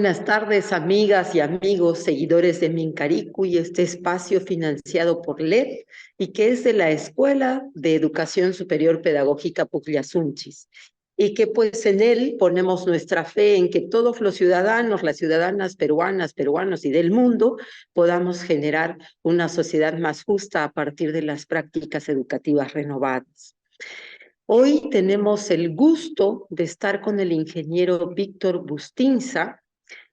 buenas tardes, amigas y amigos, seguidores de Mincaricu y este espacio financiado por LED y que es de la Escuela de Educación Superior Pedagógica Pucllasunchis. Y que pues en él ponemos nuestra fe en que todos los ciudadanos, las ciudadanas peruanas, peruanos y del mundo podamos generar una sociedad más justa a partir de las prácticas educativas renovadas. Hoy tenemos el gusto de estar con el ingeniero Víctor Bustinza,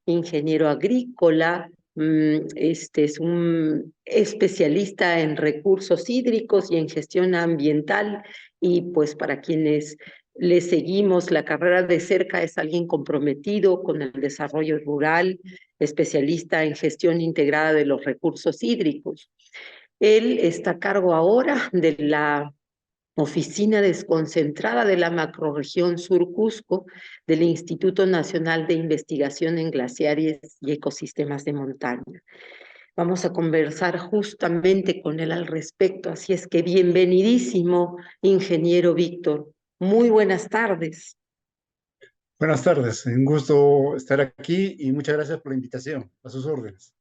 ingeniero agrícola, es un especialista en recursos hídricos y en gestión ambiental, y pues para quienes le seguimos la carrera de cerca es alguien comprometido con el desarrollo rural, especialista en gestión integrada de los recursos hídricos. Él está a cargo ahora de la Oficina Desconcentrada de la Macrorregión Sur Cusco del Instituto Nacional de Investigación en Glaciares y Ecosistemas de Montaña. Vamos a conversar justamente con él al respecto, así es que bienvenidísimo, ingeniero Víctor. Muy buenas tardes. Buenas tardes, un gusto estar aquí y muchas gracias por la invitación. A sus órdenes.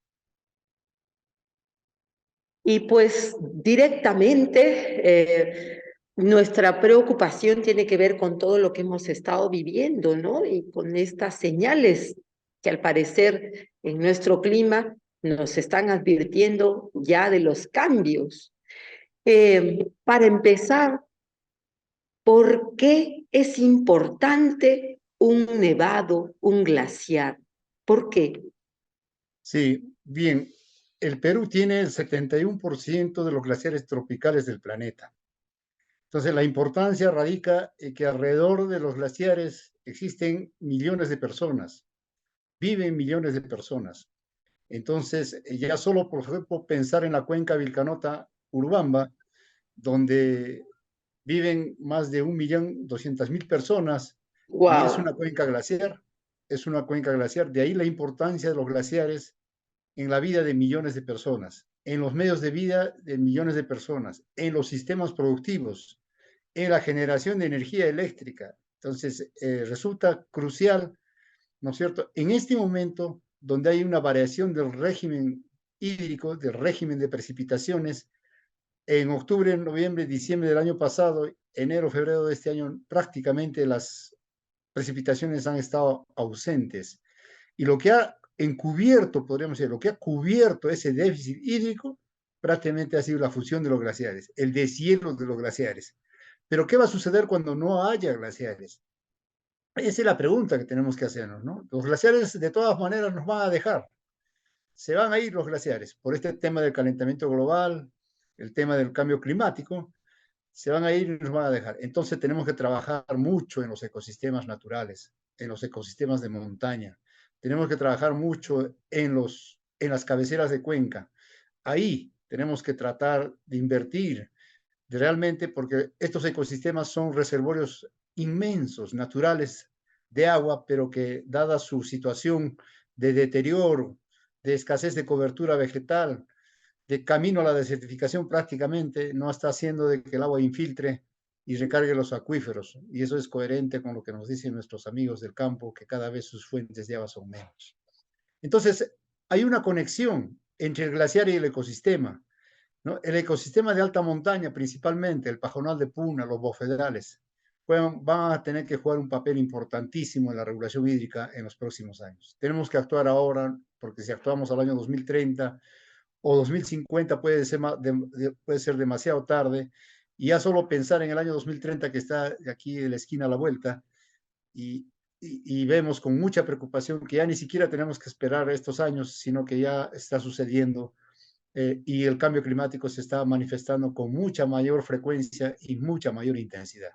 Y pues directamente nuestra preocupación tiene que ver con todo lo que hemos estado viviendo, ¿no? Y con estas señales que al parecer en nuestro clima nos están advirtiendo ya de los cambios. Para empezar, ¿por qué es importante un nevado, un glaciar? ¿Por qué? Sí, bien, el Perú tiene el 71% de los glaciares tropicales del planeta. Entonces, la importancia radica en que alrededor de los glaciares existen millones de personas, viven millones de personas. Entonces, ya solo, por ejemplo, pensar en la cuenca Vilcanota-Urubamba, donde viven más de 1.200.000 personas y Wow. es una cuenca glaciar, de ahí la importancia de los glaciares en la vida de millones de personas, en los medios de vida de millones de personas, en los sistemas productivos, en la generación de energía eléctrica. Entonces, resulta crucial, ¿no es cierto? En este momento, donde hay una variación del régimen hídrico, del régimen de precipitaciones, en octubre, noviembre, diciembre del año pasado, enero, febrero de este año, prácticamente las precipitaciones han estado ausentes. Y lo que ha encubierto, podríamos decir, lo que ha cubierto ese déficit hídrico, prácticamente ha sido la fusión de los glaciares, el deshielo de los glaciares. Pero ¿qué va a suceder cuando no haya glaciares? Esa es la pregunta que tenemos que hacernos, ¿no? Los glaciares de todas maneras nos van a dejar, se van a ir los glaciares por este tema del calentamiento global, el tema del cambio climático, se van a ir y nos van a dejar. Entonces tenemos que trabajar mucho en los ecosistemas naturales, en los ecosistemas de montaña. Tenemos que trabajar mucho en las cabeceras de cuenca. Ahí tenemos que tratar de invertir realmente porque estos ecosistemas son reservorios inmensos, naturales de agua, pero que dada su situación de deterioro, de escasez de cobertura vegetal, de camino a la desertificación prácticamente, no está haciendo de que el agua infiltre y recargue los acuíferos. Y eso es coherente con lo que nos dicen nuestros amigos del campo, que cada vez sus fuentes de agua son menos. Entonces, hay una conexión entre el glaciar y el ecosistema, ¿no? El ecosistema de alta montaña, principalmente el pajonal de Puna, los bofederales, van a tener que jugar un papel importantísimo en la regulación hídrica en los próximos años. Tenemos que actuar ahora, porque si actuamos al año 2030 o 2050 puede ser demasiado tarde, y ya solo pensar en el año 2030 que está aquí de la esquina a la vuelta, y, y vemos con mucha preocupación que ya ni siquiera tenemos que esperar estos años, sino que ya está sucediendo y el cambio climático se está manifestando con mucha mayor frecuencia y mucha mayor intensidad.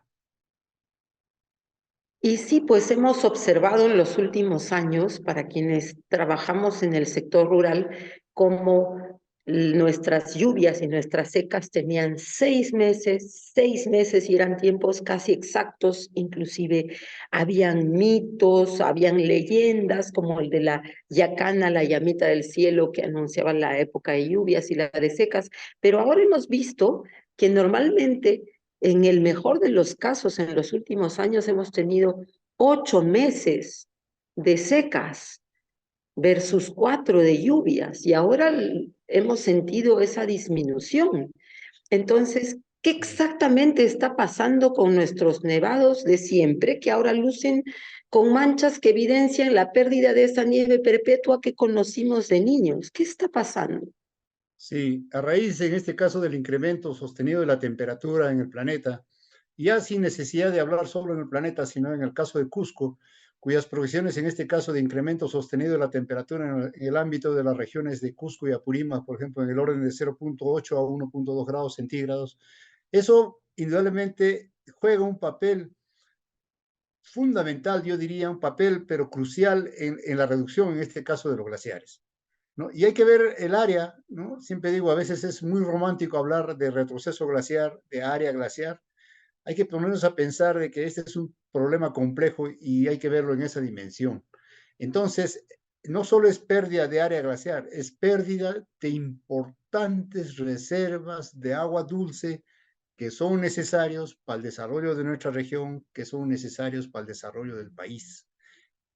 Y sí, pues hemos observado en los últimos años, para quienes trabajamos en el sector rural, cómo nuestras lluvias y nuestras secas tenían 6 meses y eran tiempos casi exactos, inclusive habían mitos, habían leyendas como el de la yacana, la llamita del cielo que anunciaban la época de lluvias y la de secas, pero ahora hemos visto que normalmente en el mejor de los casos, en los últimos años hemos tenido 8 meses de secas. versus 4 de lluvias, y ahora hemos sentido esa disminución. Entonces, ¿qué exactamente está pasando con nuestros nevados de siempre, que ahora lucen con manchas que evidencian la pérdida de esa nieve perpetua que conocimos de niños? ¿Qué está pasando? Sí, a raíz en este caso del incremento sostenido de la temperatura en el planeta, ya sin necesidad de hablar solo en el planeta, sino en el caso de Cusco, cuyas proyecciones en este caso de incremento sostenido de la temperatura en el ámbito de las regiones de Cusco y Apurímac, por ejemplo, en el orden de 0,8 a 1,2 grados centígrados, eso indudablemente juega un papel fundamental, yo diría, un papel pero crucial en la reducción, en este caso, de los glaciares. ¿No? Y hay que ver el área, ¿no? Siempre digo, a veces es muy romántico hablar de retroceso glaciar, de área glaciar. Hay que ponernos a pensar de que este es un problema complejo y hay que verlo en esa dimensión. Entonces, no solo es pérdida de área glaciar, es pérdida de importantes reservas de agua dulce que son necesarios para el desarrollo de nuestra región, que son necesarios para el desarrollo del país.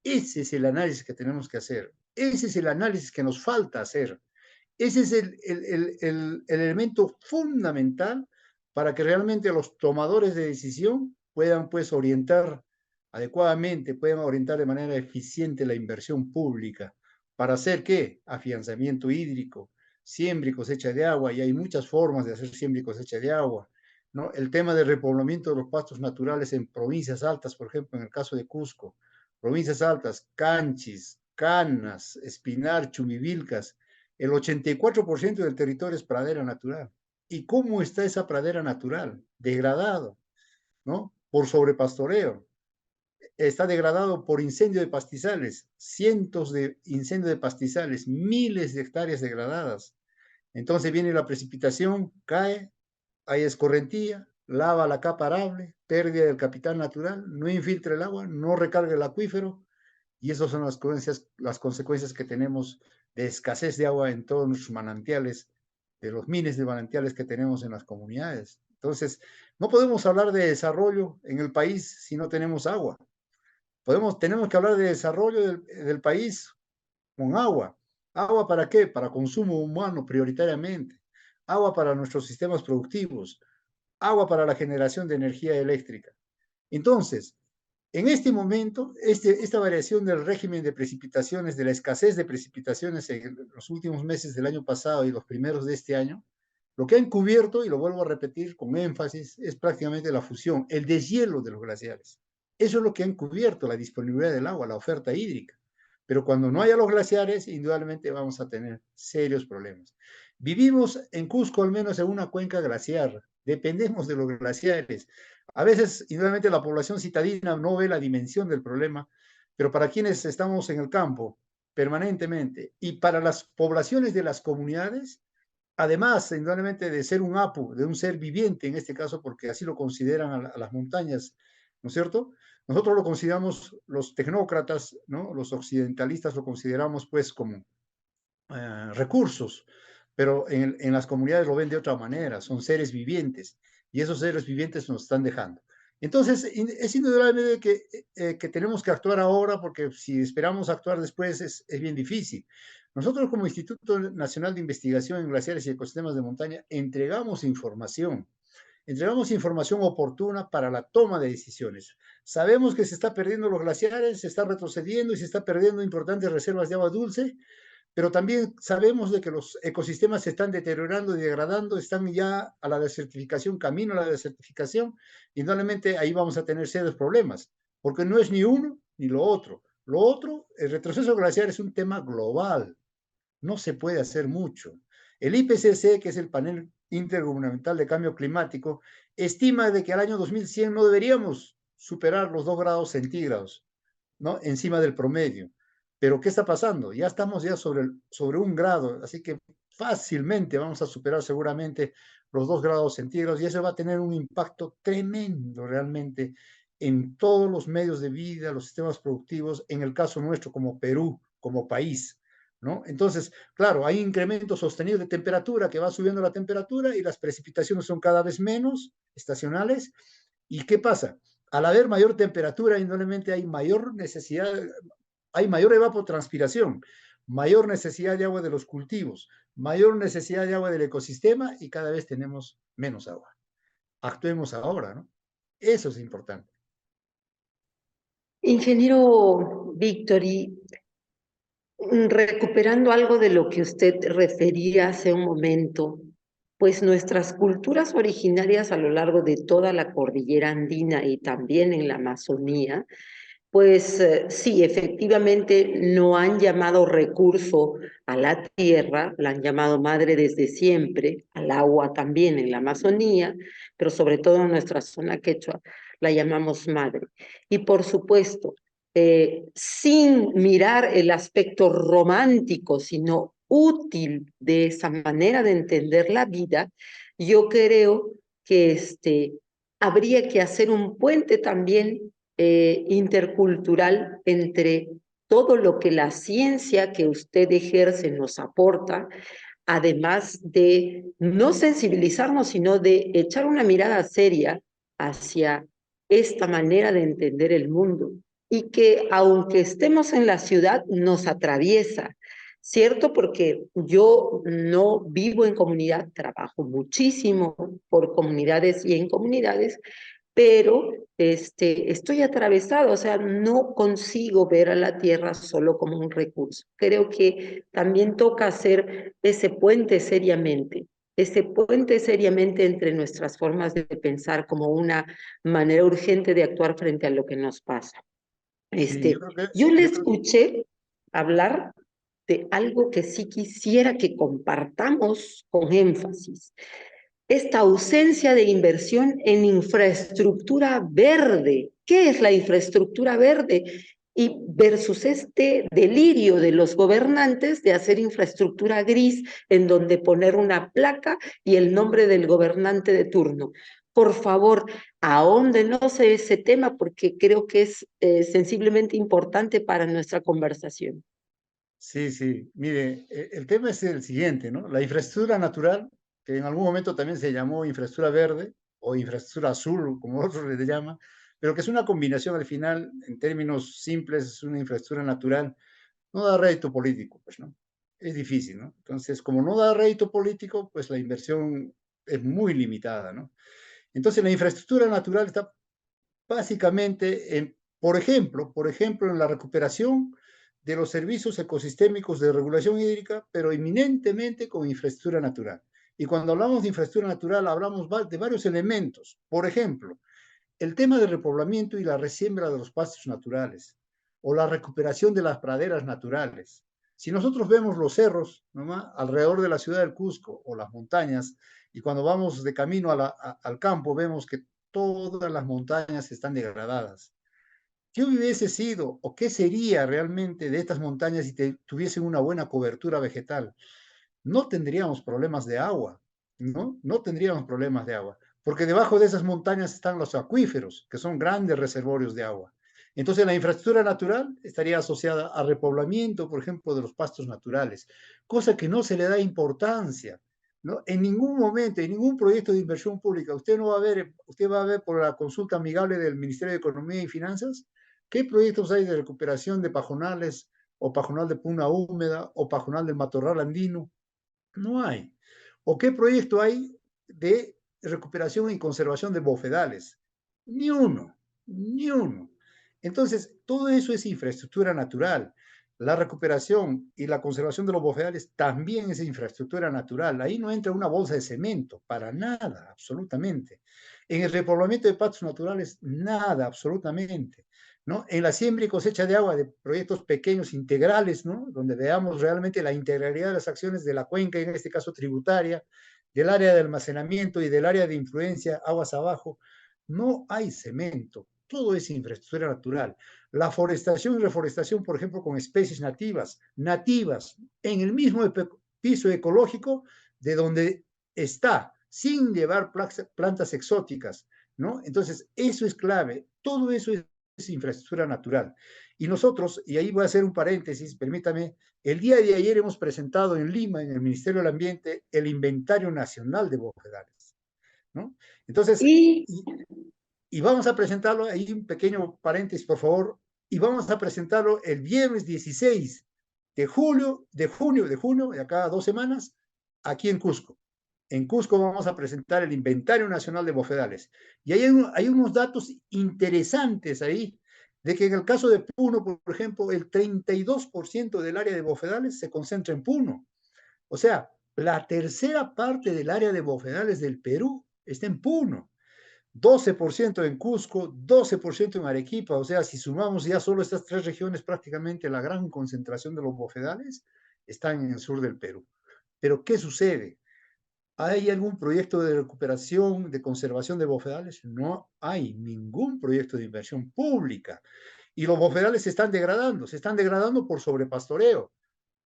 Ese es el análisis que tenemos que hacer. Ese es el análisis que nos falta hacer. Ese es el elemento fundamental para que realmente los tomadores de decisión puedan pues orientar adecuadamente, puedan orientar de manera eficiente la inversión pública. ¿Para hacer qué? Afianzamiento hídrico, siembra y cosecha de agua, y hay muchas formas de hacer siembra y cosecha de agua. ¿No? El tema del repoblamiento de los pastos naturales en provincias altas, por ejemplo, en el caso de Cusco, provincias altas, Canchis, Canas, Espinar, Chumivilcas, el 84% del territorio es pradera natural. ¿Y cómo está esa pradera natural? Degradado, ¿no? Por sobrepastoreo. Está degradado por incendio de pastizales, cientos de incendios de pastizales, miles de hectáreas degradadas. Entonces viene la precipitación, cae, hay escorrentía, lava la capa arable, pérdida del capital natural, no infiltra el agua, no recarga el acuífero, y esas son las consecuencias que tenemos de escasez de agua en todos nuestros manantiales, de los miles de manantiales que tenemos en las comunidades. Entonces, no podemos hablar de desarrollo en el país si no tenemos agua. Tenemos que hablar de desarrollo del país con agua. ¿Agua para qué? Para consumo humano prioritariamente. Agua para nuestros sistemas productivos. Agua para la generación de energía eléctrica. Entonces, en este momento, esta variación del régimen de precipitaciones, de la escasez de precipitaciones en los últimos meses del año pasado y los primeros de este año, lo que ha encubierto, y lo vuelvo a repetir con énfasis, es prácticamente la fusión, el deshielo de los glaciares. Eso es lo que ha encubierto la disponibilidad del agua, la oferta hídrica. Pero cuando no haya los glaciares, indudablemente vamos a tener serios problemas. Vivimos en Cusco al menos en una cuenca glaciar, dependemos de los glaciares. A veces, indudablemente, la población citadina no ve la dimensión del problema, pero para quienes estamos en el campo permanentemente y para las poblaciones de las comunidades, además, indudablemente, de ser un apu, de un ser viviente en este caso, porque así lo consideran a las montañas, ¿no es cierto? Nosotros lo consideramos, los tecnócratas, ¿no? Los occidentalistas lo consideramos pues como recursos, pero en las comunidades lo ven de otra manera, son seres vivientes y esos seres vivientes nos están dejando. Entonces, es indudable que tenemos que actuar ahora porque si esperamos actuar después es bien difícil. Nosotros como Instituto Nacional de Investigación en Glaciares y Ecosistemas de Montaña entregamos información oportuna para la toma de decisiones. Sabemos que se está perdiendo los glaciares, se está retrocediendo y se está perdiendo importantes reservas de agua dulce, pero también sabemos de que los ecosistemas se están deteriorando y degradando, están ya a la desertificación, camino a la desertificación, y indudablemente ahí vamos a tener serios problemas, porque no es ni uno ni lo otro. Lo otro, el retroceso glaciar es un tema global, no se puede hacer mucho. El IPCC, que es el panel intergubernamental de cambio climático, estima de que al año 2100 no deberíamos superar los 2 grados centígrados, ¿no? Encima del promedio. Pero ¿qué está pasando? Ya estamos ya sobre 1 grado, así que fácilmente vamos a superar seguramente los 2 grados centígrados y eso va a tener un impacto tremendo realmente en todos los medios de vida, los sistemas productivos, en el caso nuestro como Perú, como país, ¿no? Entonces, claro, hay incrementos sostenidos de temperatura que va subiendo la temperatura y las precipitaciones son cada vez menos estacionales. ¿Y qué pasa? Al haber mayor temperatura, indudablemente hay mayor necesidad, hay mayor evapotranspiración. mayor necesidad de agua de los cultivos, mayor necesidad de agua del ecosistema y cada vez tenemos menos agua. Actuemos ahora, ¿no? Eso es importante. Ingeniero Víctor, y recuperando algo de lo que usted refería hace un momento, pues nuestras culturas originarias a lo largo de toda la cordillera andina y también en la Amazonía, pues sí, efectivamente no han llamado recurso a la tierra, la han llamado madre desde siempre, al agua también en la Amazonía, pero sobre todo en nuestra zona quechua la llamamos madre. Y por supuesto, sin mirar el aspecto romántico, sino útil de esa manera de entender la vida, yo creo que habría que hacer un puente también intercultural entre todo lo que la ciencia que usted ejerce nos aporta, además de no sensibilizarnos, sino de echar una mirada seria hacia esta manera de entender el mundo y que aunque estemos en la ciudad nos atraviesa, ¿cierto? Porque yo no vivo en comunidad, trabajo muchísimo por comunidades y en comunidades, pero estoy atravesado, o sea, no consigo ver a la tierra solo como un recurso. Creo que también toca hacer ese puente seriamente entre nuestras formas de pensar como una manera urgente de actuar frente a lo que nos pasa. Sí, Yo le yo creo que escuché hablar de algo que sí quisiera que compartamos con énfasis, esta ausencia de inversión en infraestructura verde. ¿Qué es la infraestructura verde? Y versus este delirio de los gobernantes de hacer infraestructura gris en donde poner una placa y el nombre del gobernante de turno. Por favor, ahóndenos ese tema porque creo que es sensiblemente importante para nuestra conversación. sí, sí. Mire, el tema es el siguiente, ¿no? La infraestructura natural, que en algún momento también se llamó infraestructura verde o infraestructura azul, como otros le llaman, pero que es una combinación al final, en términos simples, es una infraestructura natural, no da rédito político, pues, ¿no? Es difícil, ¿no? Entonces, como no da rédito político, pues la inversión es muy limitada, ¿no? Entonces, la infraestructura natural está básicamente en, por ejemplo, en la recuperación de los servicios ecosistémicos de regulación hídrica, pero eminentemente con infraestructura natural. Y cuando hablamos de infraestructura natural, hablamos de varios elementos. Por ejemplo, el tema del repoblamiento y la resiembra de los pastos naturales, o la recuperación de las praderas naturales. Si nosotros vemos los cerros nomás, alrededor de la ciudad del Cusco o las montañas, y cuando vamos de camino al campo, vemos que todas las montañas están degradadas. ¿Qué hubiese sido o qué sería realmente de estas montañas si tuviesen una buena cobertura vegetal? No tendríamos problemas de agua, ¿no? No tendríamos problemas de agua, porque debajo de esas montañas están los acuíferos, que son grandes reservorios de agua. Entonces, la infraestructura natural estaría asociada al repoblamiento, por ejemplo, de los pastos naturales, cosa que no se le da importancia, ¿no? En ningún momento, en ningún proyecto de inversión pública, usted va a ver por la consulta amigable del Ministerio de Economía y Finanzas, qué proyectos hay de recuperación de pajonales o pajonal de puna húmeda o pajonal del matorral andino. No hay. ¿O qué proyecto hay de recuperación y conservación de bofedales? Ni uno, ni uno. Entonces, todo eso es infraestructura natural. La recuperación y la conservación de los bofedales también es infraestructura natural. Ahí no entra una bolsa de cemento, para nada, absolutamente. En el repoblamiento de pastos naturales, nada, absolutamente. ¿No? En la siembra y cosecha de agua de proyectos pequeños integrales, ¿no? Donde veamos realmente la integralidad de las acciones de la cuenca, en este caso tributaria, del área de almacenamiento y del área de influencia aguas abajo, no hay cemento, todo es infraestructura natural. La forestación y reforestación, por ejemplo, con especies nativas, en el mismo piso ecológico de donde está, sin llevar plantas exóticas, ¿no? Entonces, eso es clave, todo eso es infraestructura natural. Y nosotros, y ahí voy a hacer un paréntesis, permítame, el día de ayer hemos presentado en Lima, en el Ministerio del Ambiente, el Inventario Nacional de Bofedales, ¿no? Entonces, Y y vamos a presentarlo, ahí un pequeño paréntesis, por favor, y vamos a presentarlo el viernes 16 de junio, de acá a 2 semanas, aquí en Cusco. En Cusco vamos a presentar el Inventario Nacional de Bofedales. Y hay unos datos interesantes ahí, de que en el caso de Puno, por ejemplo, el 32% del área de bofedales se concentra en Puno. O sea, la tercera parte del área de bofedales del Perú está en Puno. 12% en Cusco, 12% en Arequipa, o sea, si sumamos ya solo estas tres regiones, prácticamente la gran concentración de los bofedales están en el sur del Perú. Pero, ¿qué sucede? ¿Hay algún proyecto de recuperación, de conservación de bofedales? No hay ningún proyecto de inversión pública. Y los bofedales se están degradando por sobrepastoreo,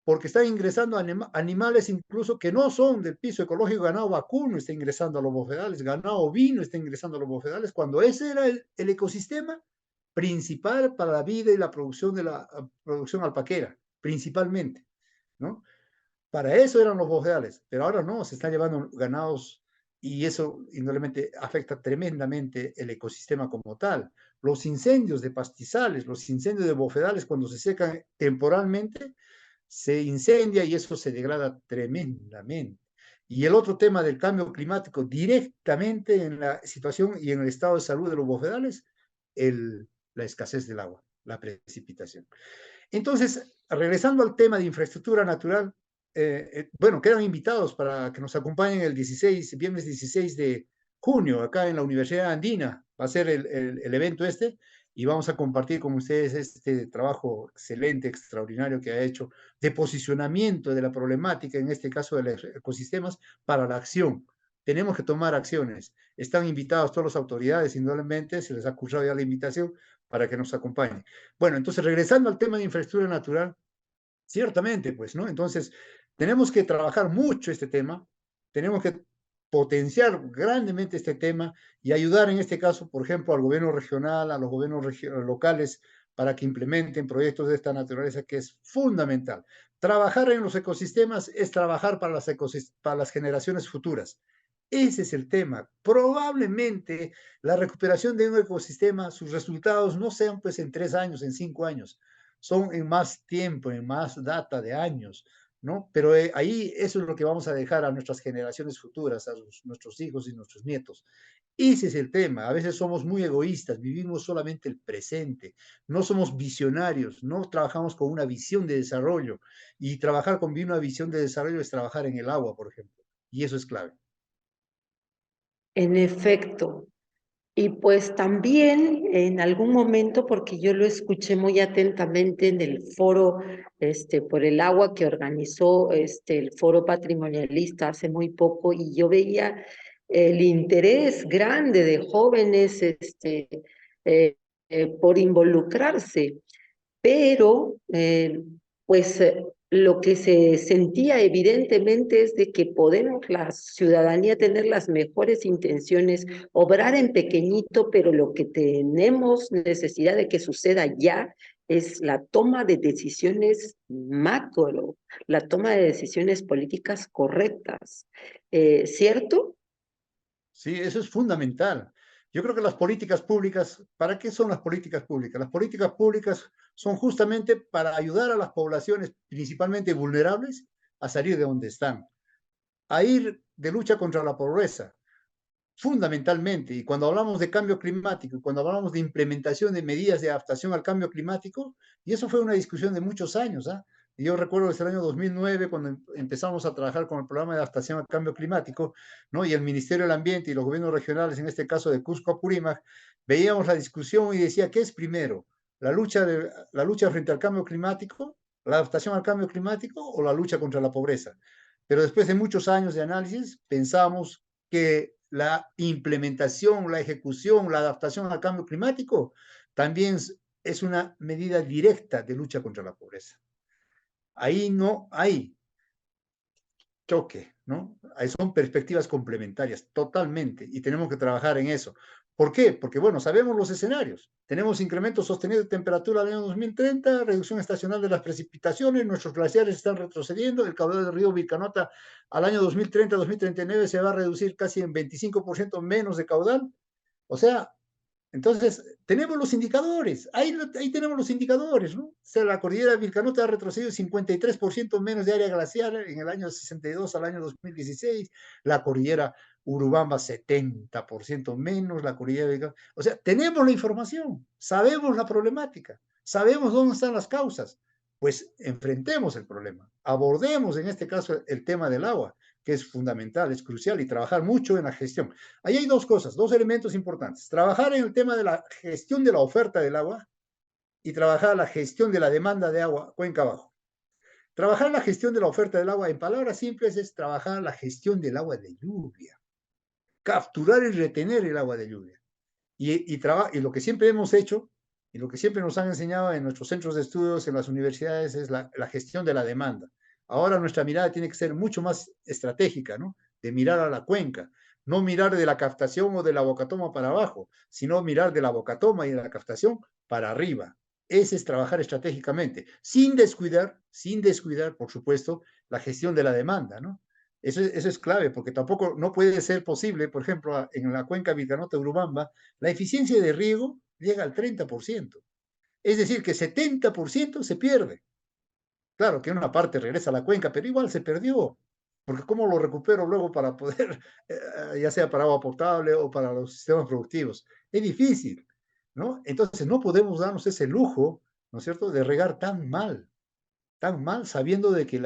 porque están ingresando animales incluso que no son del piso ecológico, ganado vacuno está ingresando a los bofedales, ganado ovino está ingresando a los bofedales, cuando ese era el ecosistema principal para la vida y la producción de la producción alpaquera, principalmente, ¿no? Para eso eran los bofedales, pero ahora no, se están llevando ganados y eso indudablemente afecta tremendamente el ecosistema como tal. Los incendios de pastizales, los incendios de bofedales, cuando se secan temporalmente, se incendia y eso se degrada tremendamente. Y el otro tema del cambio climático, directamente en la situación y en el estado de salud de los bofedales, la escasez del agua, la precipitación. Entonces, regresando al tema de infraestructura natural, bueno, quedan invitados para que nos acompañen el viernes 16 de junio, acá en la Universidad Andina. Va a ser el evento este y vamos a compartir con ustedes este trabajo excelente, extraordinario que ha hecho de posicionamiento de la problemática, en este caso de los ecosistemas, para la acción. Tenemos que tomar acciones. Están invitados todas las autoridades, indudablemente, se les ha cursado ya la invitación para que nos acompañen. Bueno, entonces regresando al tema de infraestructura natural, ciertamente, pues, ¿no? Entonces, tenemos que trabajar mucho este tema, tenemos que potenciar grandemente este tema y ayudar en este caso, por ejemplo, al gobierno regional, a los gobiernos locales, para que implementen proyectos de esta naturaleza, que es fundamental. Trabajar en los ecosistemas es trabajar para las generaciones futuras. Ese es el tema. Probablemente la recuperación de un ecosistema, sus resultados no sean pues en 3 años, en 5 años, son en más tiempo, en más data de años, ¿no? Pero ahí eso es lo que vamos a dejar a nuestras generaciones futuras, a nuestros hijos y nuestros nietos. Ese es el tema. A veces somos muy egoístas, vivimos solamente el presente, no somos visionarios, no trabajamos con una visión de desarrollo. Y trabajar con una visión de desarrollo es trabajar en el agua, por ejemplo. Y eso es clave. En efecto. Y pues también en algún momento, porque yo lo escuché muy atentamente en el foro por el agua que organizó el foro patrimonialista hace muy poco, y yo veía el interés grande de jóvenes por involucrarse, pero lo que se sentía evidentemente es de que podemos la ciudadanía tener las mejores intenciones, obrar en pequeñito, pero lo que tenemos necesidad de que suceda ya es la toma de decisiones macro, la toma de decisiones políticas correctas. ¿Cierto? Sí, eso es fundamental. Yo creo que las políticas públicas, ¿para qué son las políticas públicas? Las políticas públicas son justamente para ayudar a las poblaciones principalmente vulnerables a salir de donde están, a ir de lucha contra la pobreza, fundamentalmente. Y cuando hablamos de cambio climático, y cuando hablamos de implementación de medidas de adaptación al cambio climático, y eso fue una discusión de muchos años, ¿ah? Y yo recuerdo desde el año 2009, cuando empezamos a trabajar con el programa de adaptación al cambio climático, ¿no? Y el Ministerio del Ambiente y los gobiernos regionales, en este caso de Cusco Apurímac, veíamos la discusión y decía, ¿qué es primero? La lucha frente al cambio climático, la adaptación al cambio climático o la lucha contra la pobreza? Pero después de muchos años de análisis, pensamos que la implementación, la ejecución, la adaptación al cambio climático también es una medida directa de lucha contra la pobreza. Ahí no hay choque, ¿no? Ahí son perspectivas complementarias, totalmente, y tenemos que trabajar en eso. ¿Por qué? Porque, bueno, sabemos los escenarios. Tenemos incremento sostenido de temperatura al año 2030, reducción estacional de las precipitaciones, nuestros glaciares están retrocediendo, el caudal del río Vilcanota al año 2030-2039 se va a reducir casi en 25% menos de caudal. O sea, Entonces, tenemos los indicadores, ahí tenemos los indicadores, ¿no? O sea, la cordillera Vilcanota ha retrocedido 53% menos de área glacial en el año 62 al año 2016, la cordillera Urubamba 70% menos, la cordillera Vilcanota, o sea, tenemos la información, sabemos la problemática, sabemos dónde están las causas, pues enfrentemos el problema, abordemos en este caso el tema del agua, que es fundamental, es crucial, y trabajar mucho en la gestión. Ahí hay dos cosas, dos elementos importantes. Trabajar en el tema de la gestión de la oferta del agua y trabajar la gestión de la demanda de agua, cuenca abajo. Trabajar la gestión de la oferta del agua, en palabras simples, es trabajar la gestión del agua de lluvia. Capturar y retener el agua de lluvia. Y lo que siempre hemos hecho, y lo que siempre nos han enseñado en nuestros centros de estudios, en las universidades, es la gestión de la demanda. Ahora nuestra mirada tiene que ser mucho más estratégica, ¿no? De mirar a la cuenca, no mirar de la captación o de la bocatoma para abajo, sino mirar de la bocatoma y de la captación para arriba. Ese es trabajar estratégicamente, sin descuidar, por supuesto, la gestión de la demanda, ¿no? Eso es clave, porque tampoco no puede ser posible, por ejemplo, en la cuenca Vilcanota-Urubamba, la eficiencia de riego llega al 30%. Es decir, que 70% se pierde. Claro que una parte regresa a la cuenca, pero igual se perdió. Porque ¿cómo lo recupero luego para poder, ya sea para agua potable o para los sistemas productivos? Es difícil, ¿no? Entonces no podemos darnos ese lujo, ¿no es cierto?, de regar tan mal sabiendo de que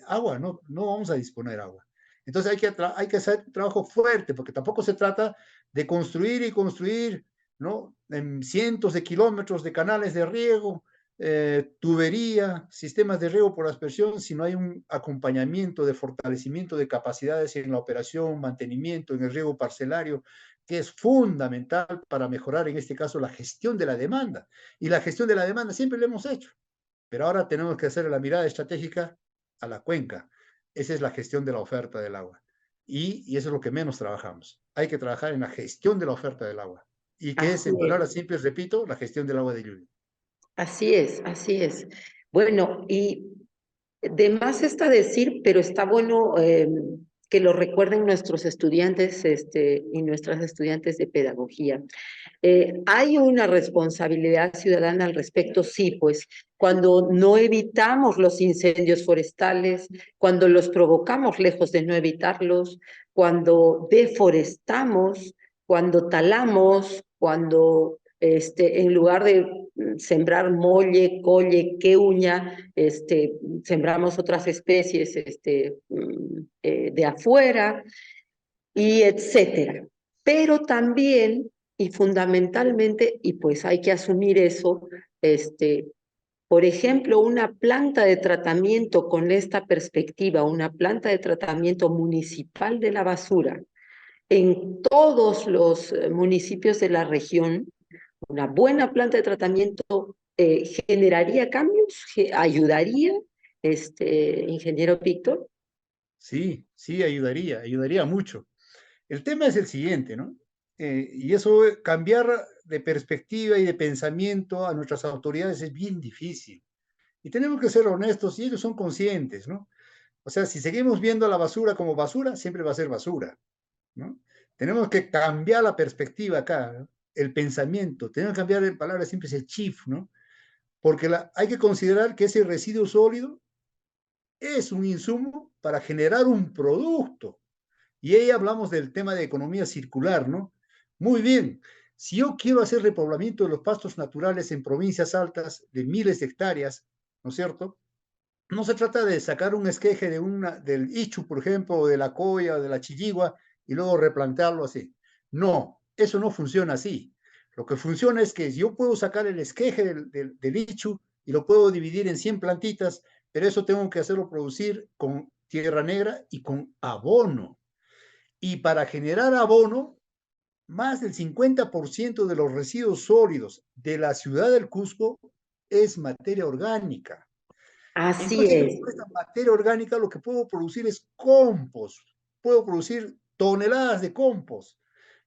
agua, no vamos a disponer agua. Entonces hay que hacer un trabajo fuerte, porque tampoco se trata de construir y construir, ¿no? En cientos de kilómetros de canales de riego, tubería, sistemas de riego por aspersión, si no hay un acompañamiento de fortalecimiento de capacidades en la operación, mantenimiento, en el riego parcelario, que es fundamental para mejorar, en este caso, la gestión de la demanda. Y la gestión de la demanda siempre lo hemos hecho. Pero ahora tenemos que hacer la mirada estratégica a la cuenca. Esa es la gestión de la oferta del agua. Y eso es lo que menos trabajamos. Hay que trabajar en la gestión de la oferta del agua. Y que es, Así en es, palabras simples, repito, la gestión del agua de lluvia. así es, así es. Bueno, y de más está decir, pero está bueno que lo recuerden nuestros estudiantes y nuestras estudiantes de pedagogía. ¿Hay una responsabilidad ciudadana al respecto? Sí, pues cuando no evitamos los incendios forestales, cuando los provocamos lejos de no evitarlos, cuando deforestamos, cuando talamos, cuando en lugar de sembrar molle, colle, queuña, sembramos otras especies de afuera, y etcétera. Pero también y fundamentalmente, y pues hay que asumir eso, por ejemplo, una planta de tratamiento con esta perspectiva, una planta de tratamiento municipal de la basura en todos los municipios de la región, una buena planta de tratamiento generaría cambios, ayudaría, ingeniero Víctor. Sí, sí, ayudaría mucho. El tema es el siguiente, ¿no? Y eso, cambiar de perspectiva y de pensamiento a nuestras autoridades es bien difícil. Y tenemos que ser honestos y ellos son conscientes, ¿no? O sea, si seguimos viendo la basura como basura, siempre va a ser basura, ¿no? Tenemos que cambiar la perspectiva acá, ¿no? El pensamiento, tenemos que cambiar en palabras simples el chip, ¿no? Porque hay que considerar que ese residuo sólido es un insumo para generar un producto. Y ahí hablamos del tema de economía circular, ¿no? Muy bien, si yo quiero hacer repoblamiento de los pastos naturales en provincias altas de miles de hectáreas, ¿no es cierto? No se trata de sacar un esqueje del Ichu, por ejemplo, o de la Coya o de la Chilligua y luego replantearlo así. No, eso no funciona así. Lo que funciona es que yo puedo sacar el esqueje del Ichu y lo puedo dividir en 100 plantitas, pero eso tengo que hacerlo producir con tierra negra y con abono. Y para generar abono, más del 50% de los residuos sólidos de la ciudad del Cusco es materia orgánica. Así Entonces, yo es. con esta materia orgánica lo que puedo producir es compost. Puedo producir toneladas de compost.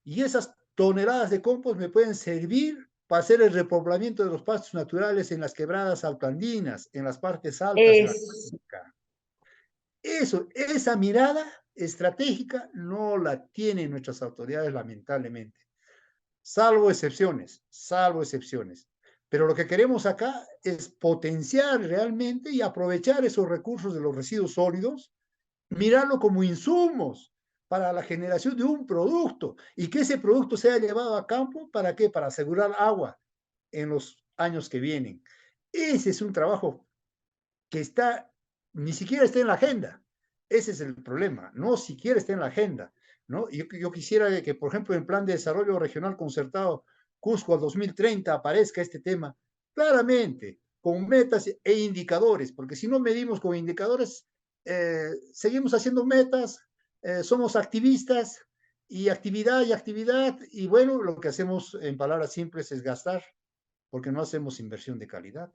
Y esas toneladas de compost me pueden servir para hacer el repoblamiento de los pastos naturales en las quebradas altoandinas, en las partes altas de la Es, cuenca. Esa mirada estratégica no la tienen nuestras autoridades, lamentablemente. salvo excepciones, salvo excepciones. Pero lo que queremos acá es potenciar realmente y aprovechar esos recursos de los residuos sólidos, mirarlo como insumos para la generación de un producto y que ese producto sea llevado a campo, ¿para qué? Para asegurar agua en los años que vienen. Ese es un trabajo que está, ni siquiera está en la agenda. Ese es el problema, no siquiera está en la agenda, ¿no? Yo quisiera que, por ejemplo, en el Plan de Desarrollo Regional Concertado Cusco al 2030 aparezca este tema claramente, con metas e indicadores, porque si no medimos con indicadores, seguimos haciendo metas, somos activistas y actividad, y bueno, lo que hacemos en palabras simples es gastar, porque no hacemos inversión de calidad.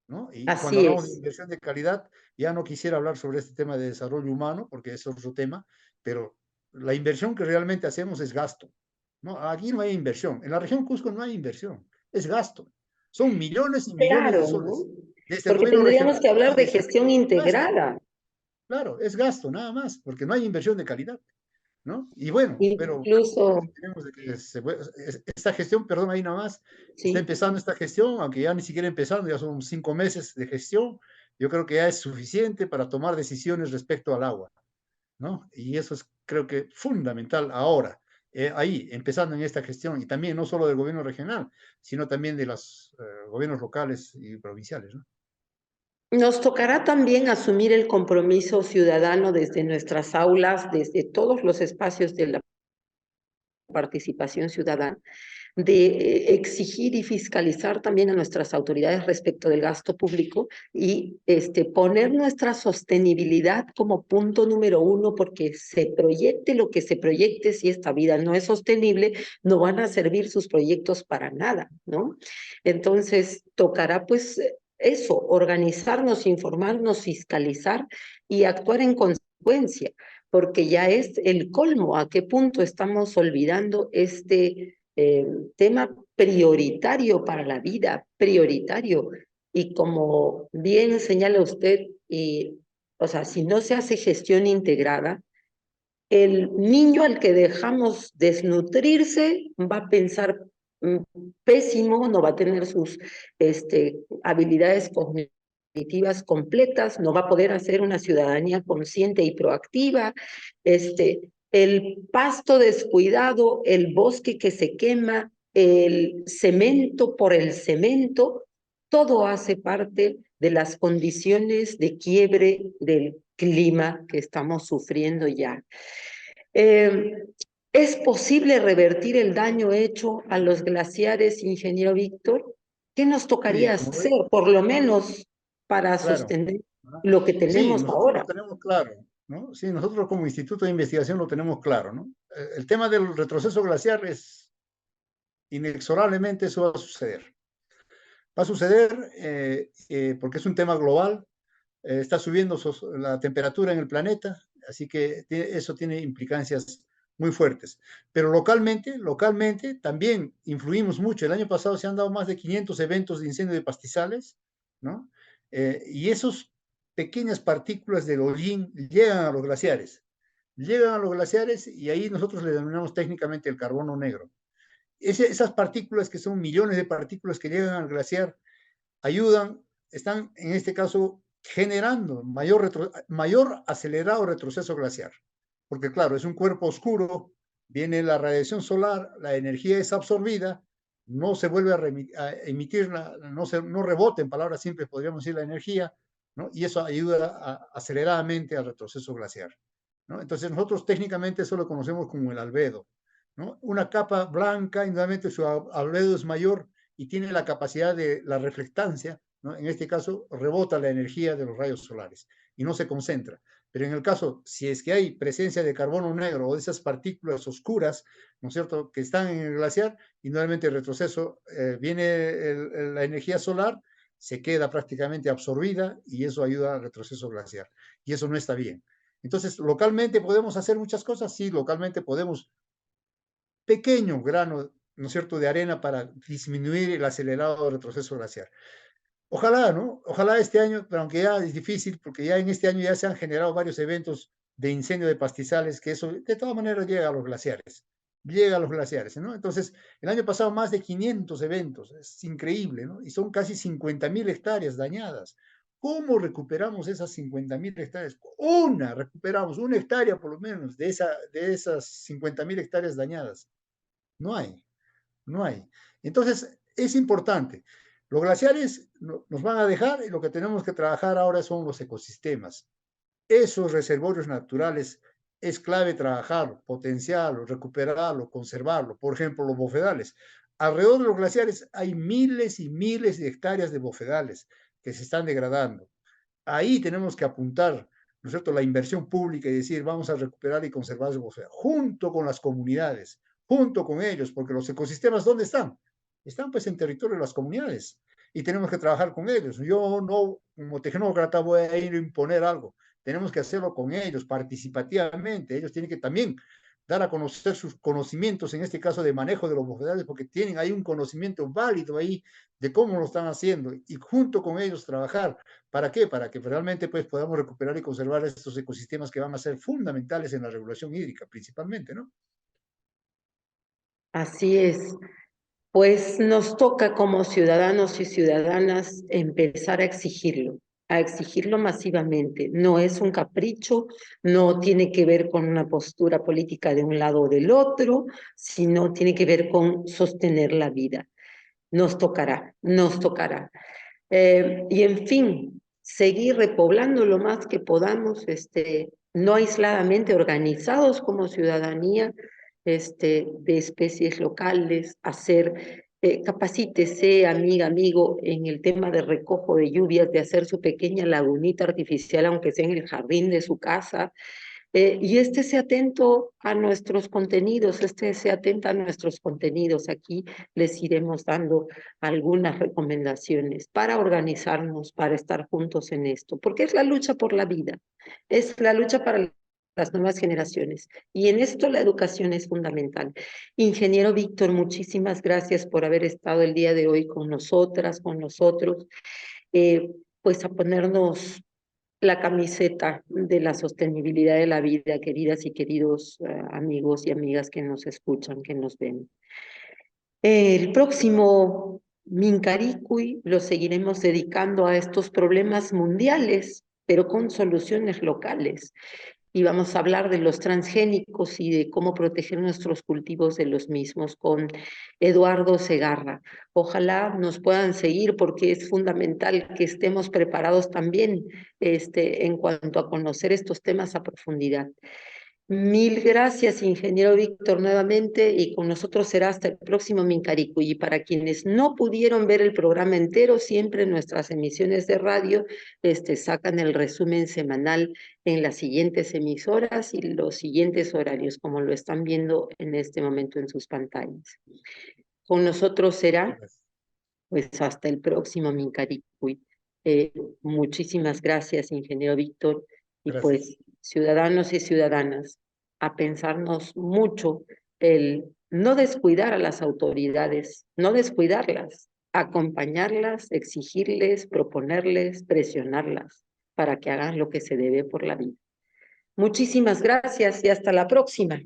¿No? Y cuando Así hablamos de es. inversión de calidad, ya no quisiera hablar sobre este tema de desarrollo humano, porque es otro tema, pero la inversión que realmente hacemos es gasto. ¿No? Aquí no hay inversión. En la región Cusco no hay inversión, es gasto. Son millones y millones de Claro, ¿no? soles. Desde el Porque gobierno tendríamos regional que hablar y de desde gestión gasto. integrada. Claro, es gasto, nada más, porque no hay inversión de calidad. ¿No? Y bueno, pero Incluso, tenemos de que esta gestión, perdón, ahí nada más, está sí. empezando esta gestión, aunque ya ni siquiera empezando, ya son 5 meses de gestión, yo creo que ya es suficiente para tomar decisiones respecto al agua, ¿no? Y eso es, creo que, fundamental ahora, ahí, empezando en esta gestión, y también no solo del gobierno regional, sino también de los gobiernos locales y provinciales, ¿no? Nos tocará también asumir el compromiso ciudadano desde nuestras aulas, desde todos los espacios de la participación ciudadana, de exigir y fiscalizar también a nuestras autoridades respecto del gasto público y poner nuestra sostenibilidad como punto número uno, porque se proyecte lo que se proyecte, si esta vida no es sostenible, no van a servir sus proyectos para nada, ¿no? Entonces, tocará pues eso, organizarnos, informarnos, fiscalizar y actuar en consecuencia, porque ya es el colmo a qué punto estamos olvidando tema prioritario para la vida, prioritario. Y como bien señala usted, o sea, si no se hace gestión integrada, el niño al que dejamos desnutrirse va a pensar mm, pésimo, no va a tener sus habilidades cognitivas completas, no va a poder hacer una ciudadanía consciente y proactiva. El pasto descuidado, el bosque que se quema, el cemento por el cemento, todo hace parte de las condiciones de quiebre del clima que estamos sufriendo ya. Eh, ¿Es posible revertir el daño hecho a los glaciares, ingeniero Víctor? ¿Qué nos Sí, tocaría como hacer, ve, por lo menos, para claro. sostener Ajá. lo que Sí, tenemos nosotros lo ahora? tenemos claro, ¿no? Sí, nosotros como Instituto de Investigación lo tenemos claro, ¿no? El tema del retroceso glaciar es inexorablemente eso va a suceder. Va a suceder porque es un tema global, está subiendo la temperatura en el planeta, así que eso tiene implicancias muy fuertes. Pero localmente también influimos mucho. El año pasado se han dado más de 500 eventos de incendio de pastizales, ¿no? Y esos pequeñas partículas del hollín llegan a los glaciares y ahí nosotros le denominamos técnicamente el carbono negro. Esas partículas que son millones de partículas que llegan al glaciar ayudan, están en este caso generando mayor acelerado retroceso glaciar. Porque claro, es un cuerpo oscuro, viene la radiación solar, la energía es absorbida, no se vuelve a emitir, no rebota, en palabras simples podríamos decir, la energía, ¿no? Y eso ayuda aceleradamente al retroceso glaciar, ¿no? Entonces nosotros técnicamente eso lo conocemos como el albedo, ¿no? Una capa blanca, indudablemente su albedo es mayor y tiene la capacidad de la reflectancia, ¿no? En este caso rebota la energía de los rayos solares y no se concentra. Pero en el caso, si es que hay presencia de carbono negro o de esas partículas oscuras, ¿no es cierto?, que están en el glaciar, indudablemente el retroceso, viene la energía solar, se queda prácticamente absorbida y eso ayuda al retroceso glaciar. Y eso no está bien. Entonces, localmente podemos hacer muchas cosas, sí, localmente podemos pequeño grano, ¿no es cierto?, de arena para disminuir el acelerado retroceso glaciar. Ojalá, ¿no? Ojalá este año, pero aunque ya es difícil, porque ya en este año ya se han generado varios eventos de incendio de pastizales, que eso de todas maneras llega a los glaciares. llega a los glaciares, ¿no? Entonces, el año pasado más de 500 eventos, es increíble, ¿no? Y son casi 50.000 hectáreas dañadas. ¿Cómo recuperamos esas 50.000 hectáreas? Recuperamos una hectárea por lo menos de esas 50.000 hectáreas dañadas. No hay, no hay. Entonces, es importante. Los glaciares nos van a dejar y lo que tenemos que trabajar ahora son los ecosistemas. Esos reservorios naturales es clave trabajarlo, potenciarlo, recuperarlo, conservarlo. Por ejemplo, los bofedales. Alrededor de los glaciares hay miles y miles de hectáreas de bofedales que se están degradando. Ahí tenemos que apuntar, ¿no es cierto?, la inversión pública y decir, vamos a recuperar y conservar esos bofedales, junto con las comunidades, junto con ellos, porque los ecosistemas, ¿dónde están? Están pues en territorio de las comunidades y tenemos que trabajar con ellos. Yo no, como tecnócrata, voy a ir a imponer algo. Tenemos que hacerlo con ellos, participativamente. Ellos tienen que también dar a conocer sus conocimientos, en este caso de manejo de los bofedales, porque tienen ahí un conocimiento válido ahí de cómo lo están haciendo y junto con ellos trabajar. ¿Para qué? Para que realmente pues, podamos recuperar y conservar estos ecosistemas que van a ser fundamentales en la regulación hídrica, principalmente, ¿no? Así es. Pues nos toca como ciudadanos y ciudadanas empezar a exigirlo masivamente. No es un capricho, no tiene que ver con una postura política de un lado o del otro, sino tiene que ver con sostener la vida. Nos tocará, nos tocará. Y en fin, seguir repoblando lo más que podamos, no aisladamente, organizados como ciudadanía, de especies locales, hacer, capacítese, amiga, amigo, en el tema de recojo de lluvias, de hacer su pequeña lagunita artificial, aunque sea en el jardín de su casa, y esté atento a nuestros contenidos, esté atenta a nuestros contenidos. Aquí les iremos dando algunas recomendaciones para organizarnos, para estar juntos en esto, porque es la lucha por la vida, es la lucha para las nuevas generaciones. Y en esto la educación es fundamental. Ingeniero Víctor, muchísimas gracias por haber estado el día de hoy con nosotras, con nosotros, eh, pues a ponernos la camiseta de la sostenibilidad de la vida, queridas y queridos amigos y amigas que nos escuchan, que nos ven. El próximo Mincaricui lo seguiremos dedicando a estos problemas mundiales, pero con soluciones locales. Y vamos a hablar de los transgénicos y de cómo proteger nuestros cultivos de los mismos con Eduardo Segarra. Ojalá nos puedan seguir porque es fundamental que estemos preparados también en cuanto a conocer estos temas a profundidad. Mil gracias, ingeniero Víctor, nuevamente, y con nosotros será hasta el próximo Mincarico. Y para quienes no pudieron ver el programa entero, siempre nuestras emisiones de radio sacan el resumen semanal en las siguientes emisoras y los siguientes horarios, como lo están viendo en este momento en sus pantallas. Con nosotros será, pues, hasta el próximo Mincaricuy. Muchísimas gracias, ingeniero Víctor, y Gracias. pues, ciudadanos y ciudadanas, a pensarnos mucho el no descuidar a las autoridades, no descuidarlas, acompañarlas, exigirles, proponerles, presionarlas para que hagan lo que se debe por la vida. Muchísimas gracias y hasta la próxima.